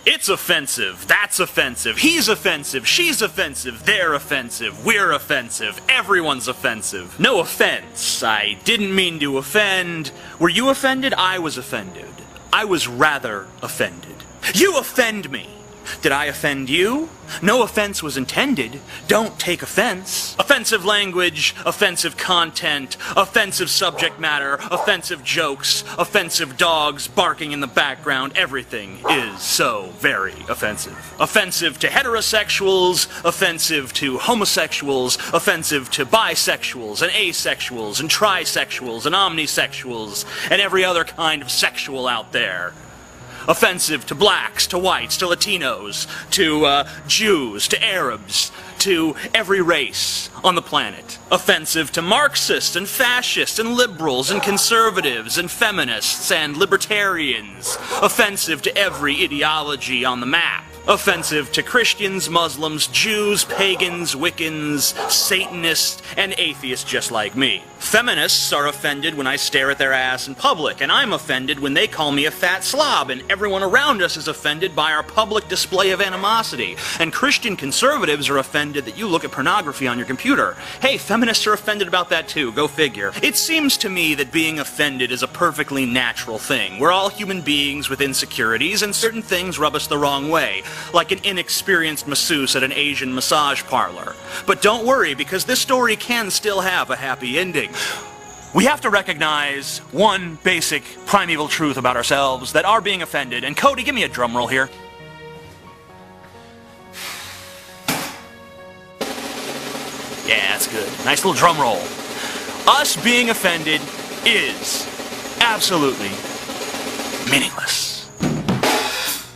It's offensive, that's offensive, he's offensive, she's offensive, they're offensive, we're offensive, everyone's offensive. No offense, I didn't mean to offend. Were you offended? I was offended. I was rather offended. You offend me! Did I offend you? No offense was intended. Don't take offense. Offensive language, offensive content, offensive subject matter, offensive jokes, offensive dogs barking in the background, everything is so very offensive. Offensive to heterosexuals, offensive to homosexuals, offensive to bisexuals and asexuals and trisexuals and omnisexuals and every other kind of sexual out there. Offensive to blacks, to whites, to Latinos, to Jews, to Arabs, to every race on the planet. Offensive to Marxists and fascists and liberals and conservatives and feminists and libertarians. Offensive to every ideology on the map. Offensive to Christians, Muslims, Jews, pagans, Wiccans, Satanists, and atheists just like me. Feminists are offended when I stare at their ass in public, and I'm offended when they call me a fat slob, and everyone around us is offended by our public display of animosity. And Christian conservatives are offended that you look at pornography on your computer. Hey, feminists are offended about that too, go figure. It seems to me that being offended is a perfectly natural thing. We're all human beings with insecurities, and certain things rub us the wrong way, like an inexperienced masseuse at an Asian massage parlor. But don't worry, because this story can still have a happy ending. We have to recognize one basic primeval truth about ourselves, that our being offended, and Cody, give me a drum roll here. Yeah, that's good. Nice little drum roll. Us being offended is absolutely meaningless.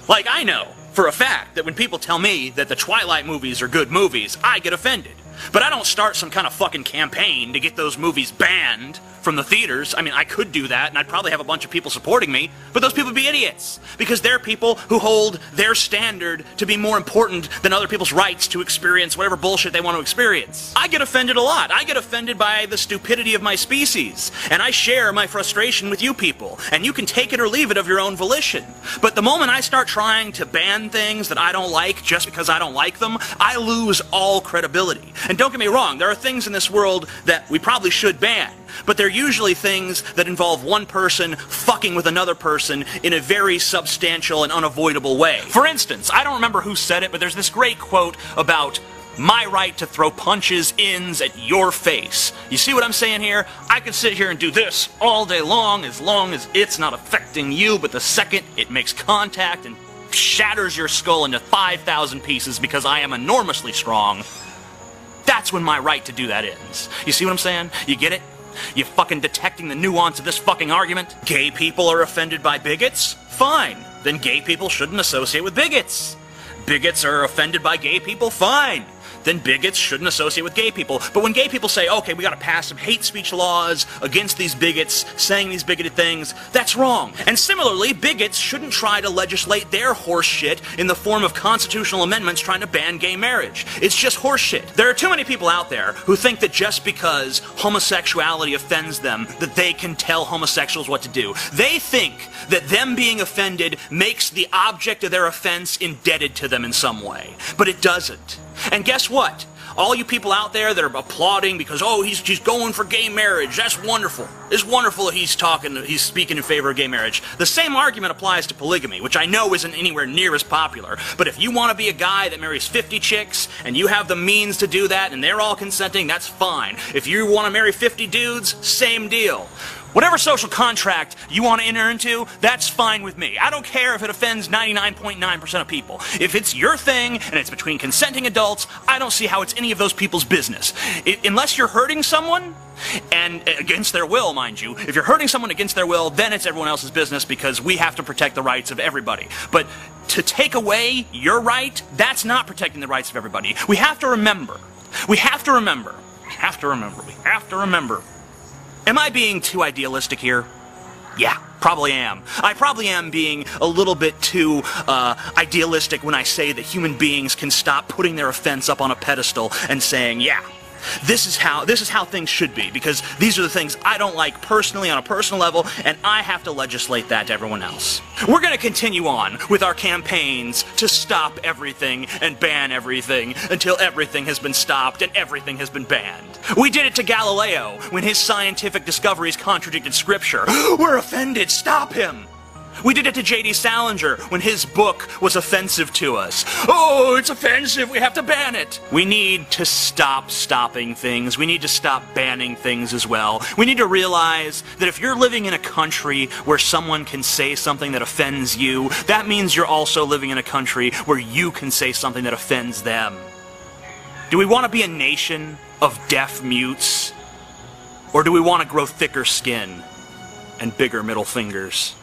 Like, I know for a fact that when people tell me that the Twilight movies are good movies, I get offended. But I don't start some kind of fucking campaign to get those movies banned from the theaters. I mean, I could do that, and I'd probably have a bunch of people supporting me, but those people would be idiots, because they're people who hold their standard to be more important than other people's rights to experience whatever bullshit they want to experience. I get offended a lot. I get offended by the stupidity of my species, and I share my frustration with you people, and you can take it or leave it of your own volition. But the moment I start trying to ban things that I don't like just because I don't like them, I lose all credibility. And don't get me wrong, there are things in this world that we probably should ban, but they're usually things that involve one person fucking with another person in a very substantial and unavoidable way. For instance, I don't remember who said it, but there's this great quote about my right to throw punches ends at your face. You see what I'm saying here? I could sit here and do this all day long as it's not affecting you, but the second it makes contact and shatters your skull into 5,000 pieces because I am enormously strong, that's when my right to do that ends. You see what I'm saying? You get it? You fucking detecting the nuance of this fucking argument? Gay people are offended by bigots? Fine. Then gay people shouldn't associate with bigots. Bigots are offended by gay people? Fine. Then bigots shouldn't associate with gay people. But when gay people say, okay, we gotta pass some hate speech laws against these bigots saying these bigoted things, that's wrong. And similarly, bigots shouldn't try to legislate their horse shit in the form of constitutional amendments trying to ban gay marriage. It's just horse shit. There are too many people out there who think that just because homosexuality offends them, that they can tell homosexuals what to do. They think that them being offended makes the object of their offense indebted to them in some way. But it doesn't. And guess what? All you people out there that are applauding because, oh, he's going for gay marriage, that's wonderful. It's wonderful that he's speaking in favor of gay marriage. The same argument applies to polygamy, which I know isn't anywhere near as popular. But if you want to be a guy that marries 50 chicks, and you have the means to do that, and they're all consenting, that's fine. If you want to marry 50 dudes, same deal. Whatever social contract you want to enter into, that's fine with me. I don't care if it offends 99.9% of people. If it's your thing, and it's between consenting adults, I don't see how it's any of those people's business. Unless you're hurting someone, and against their will, mind you, if you're hurting someone against their will, then it's everyone else's business because we have to protect the rights of everybody. But to take away your right, that's not protecting the rights of everybody. We have to remember. Am I being too idealistic here? Yeah, probably am. I probably am being a little bit too idealistic when I say that human beings can stop putting their offense up on a pedestal and saying, yeah, This is how things should be, because these are the things I don't like personally on a personal level, and I have to legislate that to everyone else. We're going to continue on with our campaigns to stop everything and ban everything until everything has been stopped and everything has been banned. We did it to Galileo when his scientific discoveries contradicted scripture. We're offended, stop him! We did it to J.D. Salinger when his book was offensive to us. Oh, it's offensive, we have to ban it! We need to stop stopping things. We need to stop banning things as well. We need to realize that if you're living in a country where someone can say something that offends you, that means you're also living in a country where you can say something that offends them. Do we want to be a nation of deaf mutes? Or do we want to grow thicker skin and bigger middle fingers?